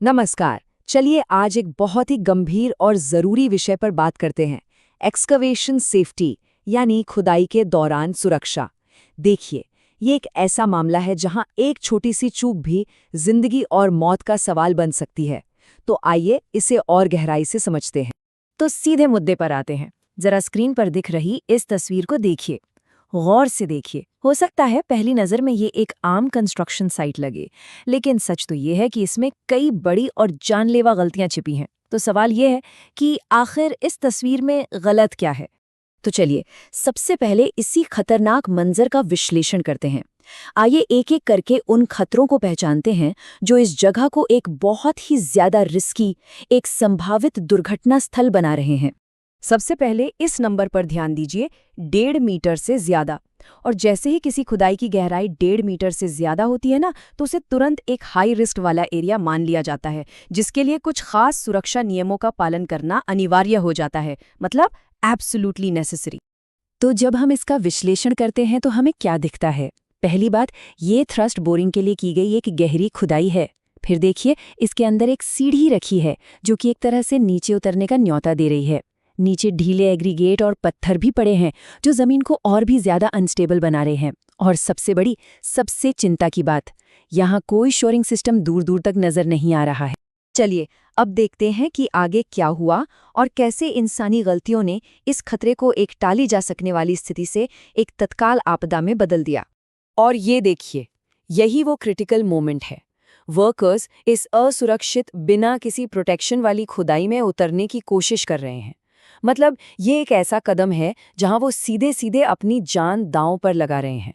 नमस्कार। चलिए आज एक बहुत ही गंभीर और ज़रूरी विषय पर बात करते हैं। एक्सकवेशन सेफ्टी यानी खुदाई के दौरान सुरक्षा। देखिए, ये एक ऐसा मामला है जहां एक छोटी सी चूक भी जिंदगी और मौत का सवाल बन सकती है। तो आइए इसे और गहराई से समझते हैं। तो सीधे मुद्दे पर आते हैं। जरा स्क्रीन पर दिख रही इस तस्वीर को देखिए, गौर से देखिए। हो सकता है पहली नज़र में ये एक आम कंस्ट्रक्शन साइट लगे, लेकिन सच तो ये है कि इसमें कई बड़ी और जानलेवा गलतियां छिपी हैं। तो सवाल ये है कि आखिर इस तस्वीर में गलत क्या है। तो चलिए सबसे पहले इसी खतरनाक मंजर का विश्लेषण करते हैं। आइए एक एक करके उन खतरों को पहचानते हैं जो इस जगह को एक बहुत ही ज्यादा रिस्की, एक संभावित दुर्घटना स्थल बना रहे हैं। सबसे पहले इस नंबर पर ध्यान दीजिए, 1.5 मीटर से ज्यादा। और जैसे ही किसी खुदाई की गहराई 1.5 मीटर से ज्यादा होती है ना, तो उसे तुरंत एक हाई रिस्क वाला एरिया मान लिया जाता है, जिसके लिए कुछ खास सुरक्षा नियमों का पालन करना अनिवार्य हो जाता है, मतलब एब्सोल्युटली नेसेसरी। तो जब हम इसका विश्लेषण करते हैं तो हमें क्या दिखता है? पहली बात, ये थ्रस्ट बोरिंग के लिए की गई एक गहरी खुदाई है। फिर देखिए, इसके अंदर एक सीढ़ी रखी है जो कि एक तरह से नीचे उतरने का न्योता दे रही है। नीचे ढीले एग्रीगेट और पत्थर भी पड़े हैं जो जमीन को और भी ज्यादा अनस्टेबल बना रहे हैं। और सबसे बड़ी, सबसे चिंता की बात, यहाँ कोई शोरिंग सिस्टम दूर दूर तक नजर नहीं आ रहा है। चलिए अब देखते हैं कि आगे क्या हुआ और कैसे इंसानी गलतियों ने इस खतरे को एक टाली जा सकने वाली स्थिति से एक तत्काल आपदा में बदल दिया। और ये देखिए, यही वो क्रिटिकल मोमेंट है। वर्कर्स इस असुरक्षित, बिना किसी प्रोटेक्शन वाली खुदाई में उतरने की कोशिश कर रहे हैं। मतलब ये एक ऐसा कदम है जहां वो सीधे सीधे अपनी जान दांव पर लगा रहे हैं।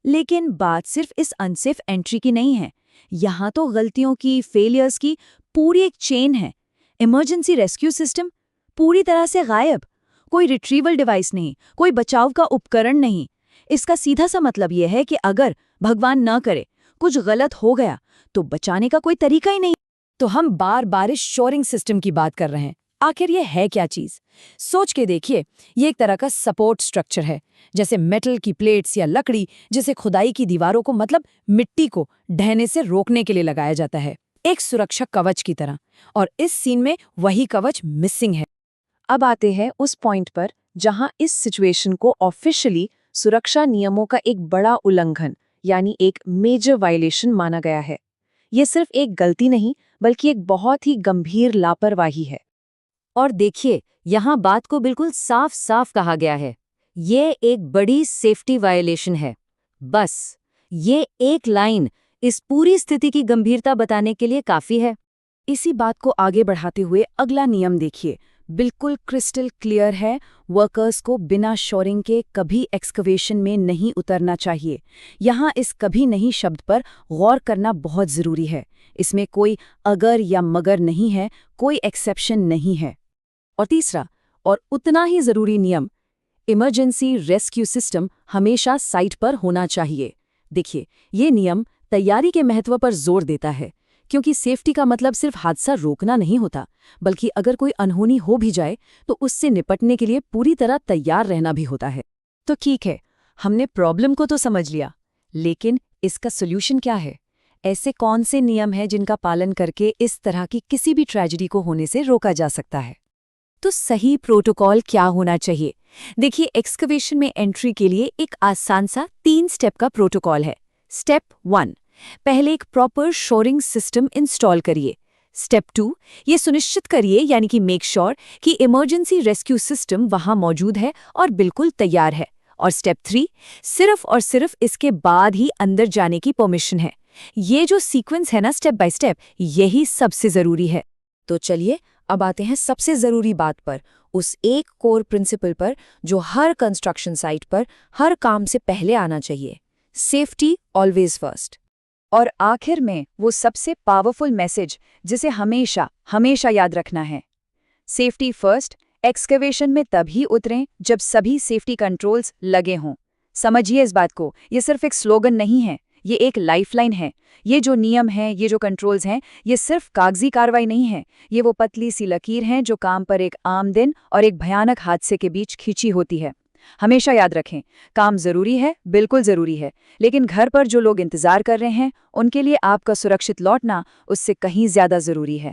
लेकिन बात सिर्फ इस अनसेफ एंट्री की नहीं है। यहाँ तो गलतियों की, फेलियर्स की पूरी एक चेन है। इमरजेंसी रेस्क्यू सिस्टम पूरी तरह से गायब। कोई रिट्रीवल डिवाइस नहीं, कोई बचाव का उपकरण नहीं। इसका सीधा सा मतलब यह है कि अगर भगवान न करे कुछ गलत हो गया तो बचाने का कोई तरीका ही नहीं। तो हम बार बार इस शोरिंग सिस्टम की बात कर रहे हैं। आखिर ये है क्या चीज? सोच के देखिए, ये एक तरह का सपोर्ट स्ट्रक्चर है, जैसे मेटल की प्लेट्स या लकड़ी, जिसे खुदाई की दीवारों को, मतलब मिट्टी को ढहने से रोकने के लिए लगाया जाता है, एक सुरक्षा कवच की तरह। और इस सीन में वही कवच मिसिंग है। अब आते हैं उस पॉइंट पर जहां इस सिचुएशन को ऑफिशियली सुरक्षा नियमों का एक बड़ा उल्लंघन, यानी एक मेजर वायलेशन माना गया है। ये सिर्फ एक गलती नहीं, बल्कि एक बहुत ही गंभीर लापरवाही है। और देखिए, यहाँ बात को बिल्कुल साफ साफ कहा गया है, ये एक बड़ी सेफ्टी वायलेशन है। बस ये एक लाइन इस पूरी स्थिति की गंभीरता बताने के लिए काफी है। इसी बात को आगे बढ़ाते हुए अगला नियम देखिए, बिल्कुल क्रिस्टल क्लियर है। वर्कर्स को बिना शोरिंग के कभी एक्सकवेशन में नहीं उतरना चाहिए। यहाँ इस कभी नहीं शब्द पर गौर करना बहुत जरूरी है। इसमें कोई अगर या मगर नहीं है, कोई एक्सेप्शन नहीं है। और तीसरा, और उतना ही जरूरी नियम, इमरजेंसी रेस्क्यू सिस्टम हमेशा साइट पर होना चाहिए। देखिए, ये नियम तैयारी के महत्व पर जोर देता है, क्योंकि सेफ्टी का मतलब सिर्फ हादसा रोकना नहीं होता, बल्कि अगर कोई अनहोनी हो भी जाए तो उससे निपटने के लिए पूरी तरह तैयार रहना भी होता है। तो ठीक है, हमने प्रॉब्लम को तो समझ लिया, लेकिन इसका सोल्यूशन क्या है? ऐसे कौन से नियम हैं जिनका पालन करके इस तरह की किसी भी ट्रेजेडी को होने से रोका जा सकता है? तो सही प्रोटोकॉल क्या होना चाहिए? देखिए, एक्सकवेशन में एंट्री के लिए एक आसान सा 3 स्टेप का प्रोटोकॉल है। स्टेप 1, पहले एक प्रॉपर शोरिंग सिस्टम इंस्टॉल करिए। स्टेप 2, ये सुनिश्चित करिए, यानी कि मेक श्योर कि इमरजेंसी रेस्क्यू सिस्टम वहां मौजूद है और बिल्कुल तैयार है। और स्टेप 3, सिर्फ और सिर्फ इसके बाद ही अंदर जाने की परमिशन है। ये जो सीक्वेंस है ना, स्टेप बाय स्टेप, यही सबसे जरूरी है। तो चलिए अब आते हैं सबसे जरूरी बात पर, उस एक कोर प्रिंसिपल पर जो हर कंस्ट्रक्शन साइट पर हर काम से पहले आना चाहिए। Safety always first. और आखिर में वो सबसे पावरफुल मैसेज जिसे हमेशा हमेशा याद रखना है, सेफ्टी फर्स्ट। एक्सकवेशन में तभी उतरें जब सभी सेफ्टी कंट्रोल्स लगे हों। समझिए इस बात को, ये सिर्फ एक स्लोगन नहीं है, ये एक लाइफलाइन है। ये जो नियम हैं, ये जो कंट्रोल्स हैं, ये सिर्फ कागजी कार्रवाई नहीं है, ये वो पतली सी लकीर हैं जो काम पर एक आम दिन और एक भयानक हादसे के बीच खींची होती है। हमेशा याद रखें, काम जरूरी है, बिल्कुल जरूरी है, लेकिन घर पर जो लोग इंतजार कर रहे हैं, उनके लिए आपका सुरक्षित लौटना उससे कहीं ज्यादा जरूरी है।